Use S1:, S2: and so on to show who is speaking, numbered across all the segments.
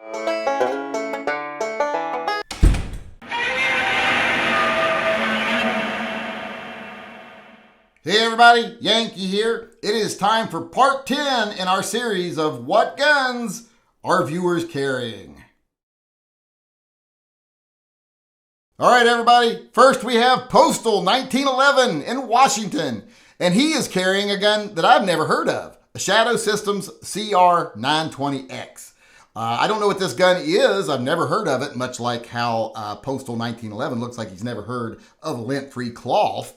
S1: Hey everybody, Yankee here. It is time for part 10 in our series of What Guns Are Viewers Carrying? Alright everybody, first we have Postal 1911 in Washington, and he is carrying a gun that I've never heard of, a Shadow Systems CR920X. I don't know what this gun is. I've never heard of it, much like how Postal 1911 looks like he's never heard of a lint-free cloth.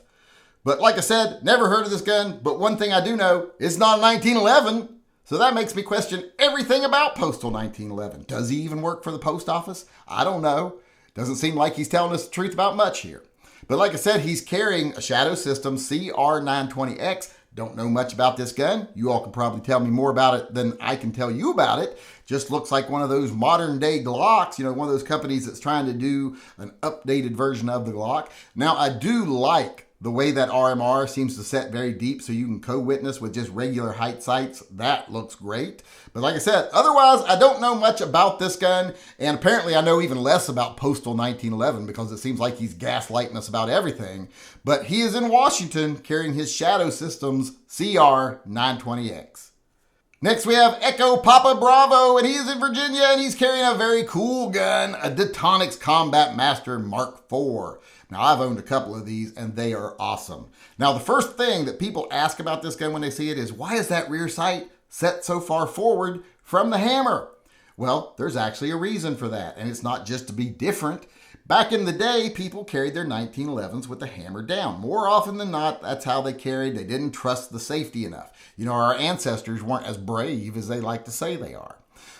S1: But like I said, never heard of this gun, but one thing I do know, it's not 1911. So that makes me question everything about Postal 1911. Does he even work for the post office? I don't know. Doesn't seem like he's telling us the truth about much here. But like I said, he's carrying a Shadow Systems CR920X. Don't know much about this gun. You all can probably tell me more about it than I can tell you about it. Just looks like one of those modern day Glocks, one of those companies that's trying to do an updated version of the Glock. Now, I do like the way that RMR seems to set very deep so you can co-witness with just regular height sights. That looks great. But like I said, otherwise, I don't know much about this gun. And apparently I know even less about Postal 1911 because it seems like he's gaslighting us about everything. But he is in Washington carrying his Shadow Systems CR920X. Next we have Echo Papa Bravo, and he is in Virginia, and he's carrying a very cool gun, a Detonics Combat Master Mark IV. Now, I've owned a couple of these, and they are awesome. Now, the first thing that people ask about this gun when they see it is, why is that rear sight set so far forward from the hammer? Well, there's actually a reason for that, and it's not just to be different. Back in the day, people carried their 1911s with the hammer down. More often than not, that's how they carried. They didn't trust the safety enough. Our ancestors weren't as brave as they like to say they are.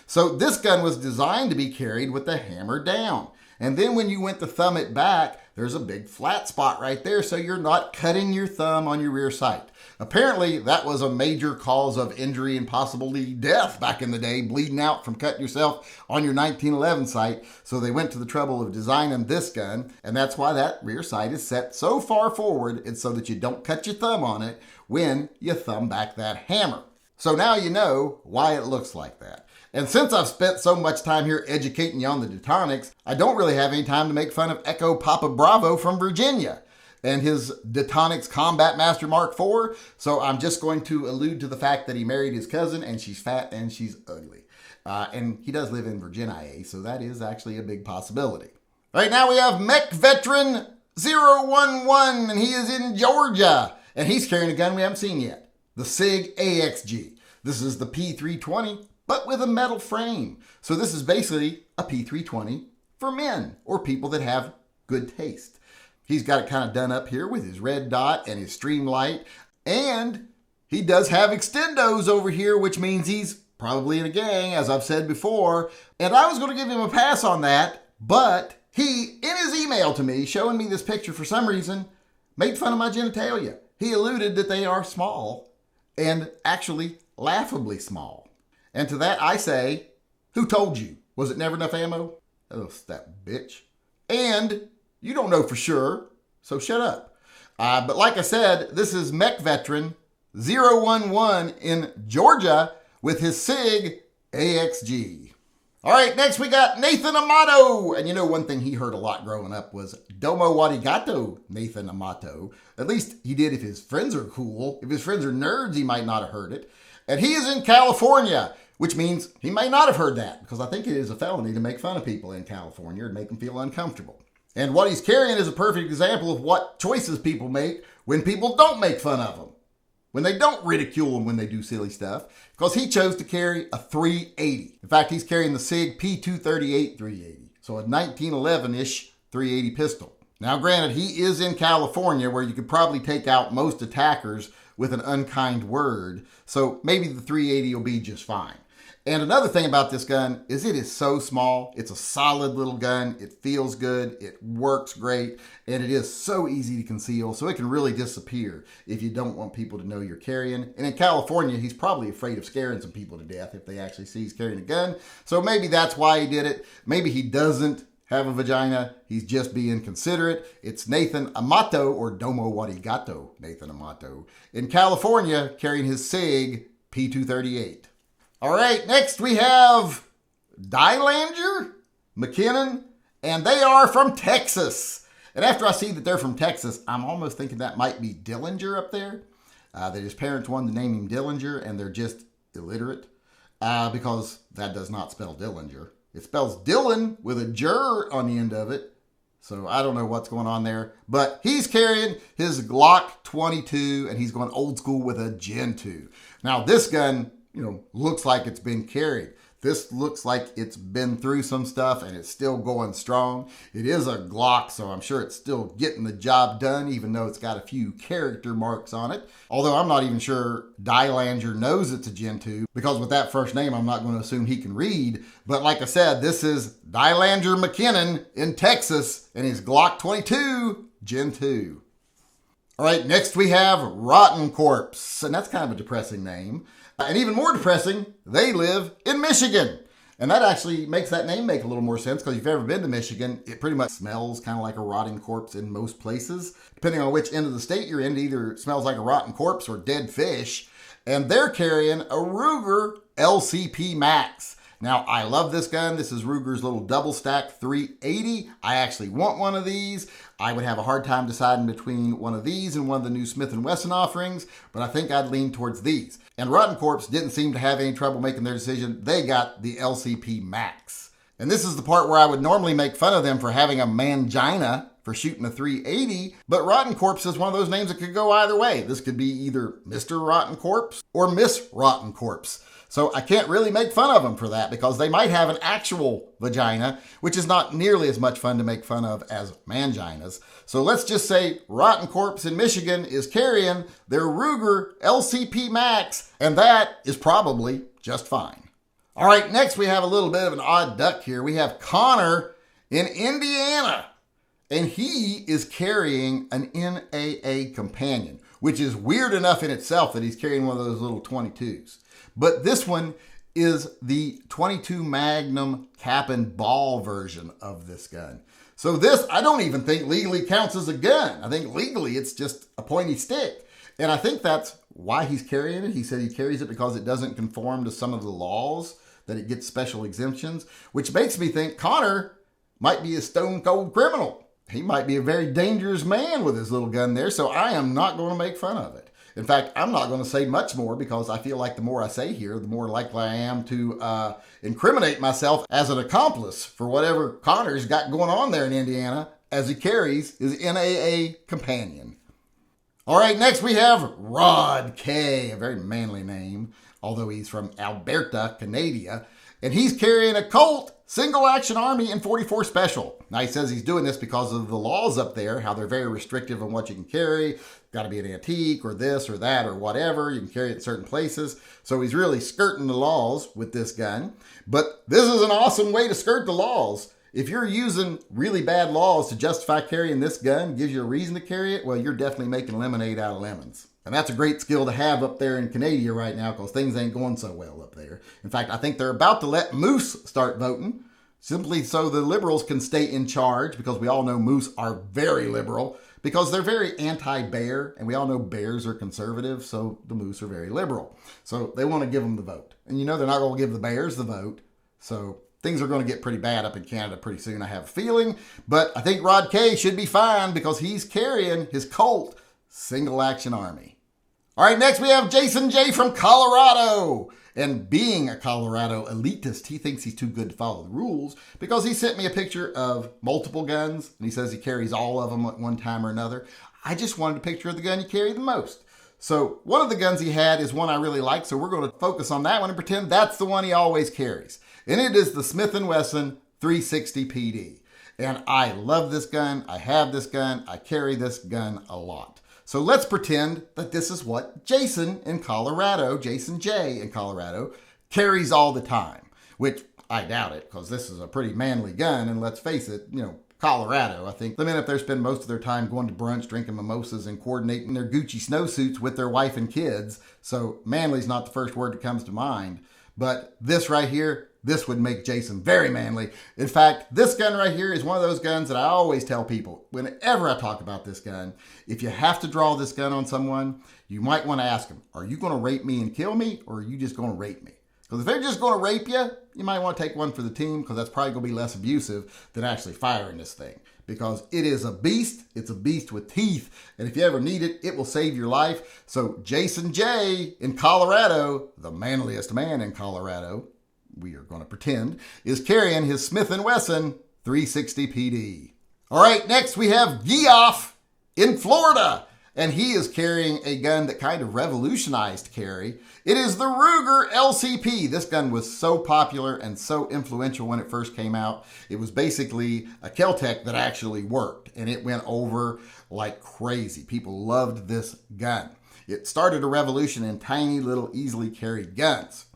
S1: So this gun was designed to be carried with the hammer down. And then when you went to thumb it back, there's a big flat spot right there, so you're not cutting your thumb on your rear sight. Apparently, that was a major cause of injury and possibly death back in the day, bleeding out from cutting yourself on your 1911 sight. So they went to the trouble of designing this gun, and that's why that rear sight is set so far forward. It's so that you don't cut your thumb on it when you thumb back that hammer. So now you know why it looks like that. And since I've spent so much time here educating you on the detonics, I don't really have any time to make fun of Echo Papa Bravo from Virginia and his Detonics Combat Master Mark IV. So I'm just going to allude to the fact that he married his cousin, and she's fat and she's ugly. And he does live in Virginia, so that is actually a big possibility. Right now we have Mech Veteran 011, and he is in Georgia. And he's carrying a gun we haven't seen yet, the SIG AXG. This is the P320. But with a metal frame. So this is basically a P320 for men or people that have good taste. He's got it kind of done up here with his red dot and his streamlight. And he does have extendos over here, which means he's probably in a gang, as I've said before. And I was going to give him a pass on that, but he, in his email to me, showing me this picture for some reason, made fun of my genitalia. He alluded that they are small and actually laughably small. And to that I say, who told you? Was it never enough ammo? Oh, that bitch. And you don't know for sure, so shut up. But like I said, this is Mech Veteran 011 in Georgia with his SIG AXG. All right, next we got Nathan Amato. And one thing he heard a lot growing up was Domo Warigato Nathan Amato. At least he did if his friends are cool. If his friends are nerds, he might not have heard it. And he is in California, which means he may not have heard that, because I think it is a felony to make fun of people in California and make them feel uncomfortable. And what he's carrying is a perfect example of what choices people make when people don't make fun of them, when they don't ridicule them when they do silly stuff, because he chose to carry a 380. In fact, he's carrying the SIG P238 380, so a 1911-ish 380 pistol. Now, granted, he is in California, where you could probably take out most attackers with an unkind word, so maybe the 380 will be just fine. And another thing about this gun is it is so small. It's a solid little gun. It feels good. It works great. And it is so easy to conceal, so it can really disappear if you don't want people to know you're carrying. And in California, he's probably afraid of scaring some people to death if they actually see he's carrying a gun. So maybe that's why he did it. Maybe he doesn't have a vagina. He's just being considerate. It's Nathan Amato, or Domo Warigato Nathan Amato, in California, carrying his SIG P238. All right, next we have Dylanger McKinnon, and they are from Texas. And after I see that they're from Texas, I'm almost thinking that might be Dillinger up there. That his parents wanted to name him Dillinger, and they're just illiterate because that does not spell Dillinger. It spells Dylan with a ger on the end of it. So I don't know what's going on there. But he's carrying his Glock 22, and he's going old school with a Gen 2. Now this gun, looks like it's been carried. This looks like it's been through some stuff and it's still going strong. It is a Glock, so I'm sure it's still getting the job done, even though it's got a few character marks on it. Although I'm not even sure Dylanger knows it's a Gen 2, because with that first name, I'm not going to assume he can read. But like I said, this is Dylanger McKinnon in Texas and his Glock 22 Gen 2. All right, next we have Rotten Corpse, and that's kind of a depressing name. And even more depressing, they live in Michigan. And that actually makes that name make a little more sense, because if you've ever been to Michigan, it pretty much smells kind of like a rotting corpse in most places. Depending on which end of the state you're in, it either smells like a rotten corpse or dead fish. And they're carrying a Ruger LCP Max. Now, I love this gun. This is Ruger's little double stack 380. I actually want one of these. I would have a hard time deciding between one of these and one of the new Smith & Wesson offerings, but I think I'd lean towards these. And Rotten Corpse didn't seem to have any trouble making their decision. They got the LCP Max. And this is the part where I would normally make fun of them for having a mangina for shooting a 380, but Rotten Corpse is one of those names that could go either way. This could be either Mr. Rotten Corpse or Miss Rotten Corpse. So I can't really make fun of them for that, because they might have an actual vagina, which is not nearly as much fun to make fun of as manginas. So let's just say Rotten Corpse in Michigan is carrying their Ruger LCP Max, and that is probably just fine. All right, next we have a little bit of an odd duck here. We have Connor in Indiana, and he is carrying an NAA companion, which is weird enough in itself that he's carrying one of those little 22s. But this one is the 22 Magnum cap and ball version of this gun. So this, I don't even think legally counts as a gun. I think legally it's just a pointy stick. And I think that's why he's carrying it. He said he carries it because it doesn't conform to some of the laws, that it gets special exemptions, which makes me think Connor might be a stone cold criminal. He might be a very dangerous man with his little gun there, so I am not going to make fun of it. In fact, I'm not going to say much more, because I feel like the more I say here, the more likely I am to incriminate myself as an accomplice for whatever Connor's got going on there in Indiana as he carries his NAA companion. All right, next we have Rod K, a very manly name, although he's from Alberta, Canada, and he's carrying a Colt Single Action Army in 44 Special. Now, he says he's doing this because of the laws up there, how they're very restrictive on what you can carry. Got to be an antique or this or that or whatever. You can carry it in certain places. So he's really skirting the laws with this gun. But this is an awesome way to skirt the laws. If you're using really bad laws to justify carrying this gun, gives you a reason to carry it, well, you're definitely making lemonade out of lemons. And that's a great skill to have up there in Canada right now, because things ain't going so well up there. In fact, I think they're about to let Moose start voting, simply so the liberals can stay in charge, because we all know Moose are very liberal, because they're very anti-bear, and we all know bears are conservative, so the Moose are very liberal. So they want to give them the vote. And they're not going to give the bears the vote, so things are going to get pretty bad up in Canada pretty soon, I have a feeling. But I think Rod K should be fine, because he's carrying his Colt Single Action Army. All right, next we have Jason J from Colorado. And being a Colorado elitist, he thinks he's too good to follow the rules, because he sent me a picture of multiple guns, and he says he carries all of them at one time or another. I just wanted a picture of the gun you carry the most. So one of the guns he had is one I really like, so we're going to focus on that one and pretend that's the one he always carries. And it is the Smith & Wesson 360 PD. And I love this gun. I have this gun. I carry this gun a lot. So let's pretend that this is what Jason in Colorado, Jason J in Colorado, carries all the time, which I doubt it, because this is a pretty manly gun. And let's face it, Colorado, I think the men up there spend most of their time going to brunch, drinking mimosas, and coordinating their Gucci snowsuits with their wife and kids. So manly's not the first word that comes to mind. But this right here, this would make Jason very manly. In fact, this gun right here is one of those guns that I always tell people whenever I talk about this gun. If you have to draw this gun on someone, you might want to ask them, are you going to rape me and kill me, or are you just going to rape me? Because if they're just going to rape you, you might want to take one for the team, because that's probably going to be less abusive than actually firing this thing. Because it is a beast. It's a beast with teeth. And if you ever need it, it will save your life. So Jason J. in Colorado, the manliest man in Colorado, we are going to pretend, is carrying his Smith & Wesson 360 PD. All right, next we have Geoff in Florida. And he is carrying a gun that kind of revolutionized carry. It is the Ruger LCP. This gun was so popular and so influential when it first came out. It was basically a Kel-Tec that actually worked, and it went over like crazy. People loved this gun. It started a revolution in tiny little easily carried guns.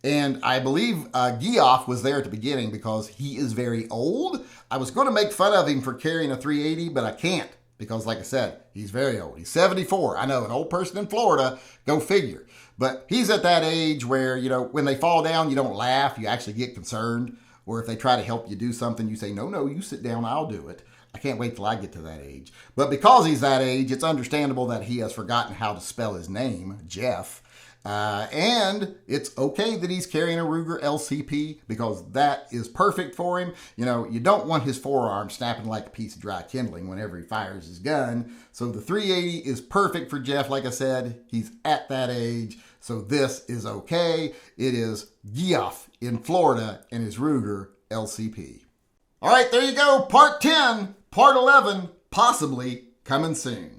S1: And I believe Geoff was there at the beginning because he is very old. I was going to make fun of him for carrying a 380, but I can't. Because like I said, he's very old. He's 74. I know, an old person in Florida, go figure. But he's at that age where, you know, when they fall down, you don't laugh. You actually get concerned. Or if they try to help you do something, you say, no, you sit down, I'll do it. I can't wait till I get to that age. But because he's that age, it's understandable that he has forgotten how to spell his name, Jeff. And it's okay that he's carrying a Ruger LCP, because that is perfect for him. You know, you don't want his forearm snapping like a piece of dry kindling whenever he fires his gun. So the 380 is perfect for Jeff. Like I said, he's at that age. So this is okay. It is Geoff in Florida and his Ruger LCP. All right, there you go. Part 10, part 11, possibly coming soon.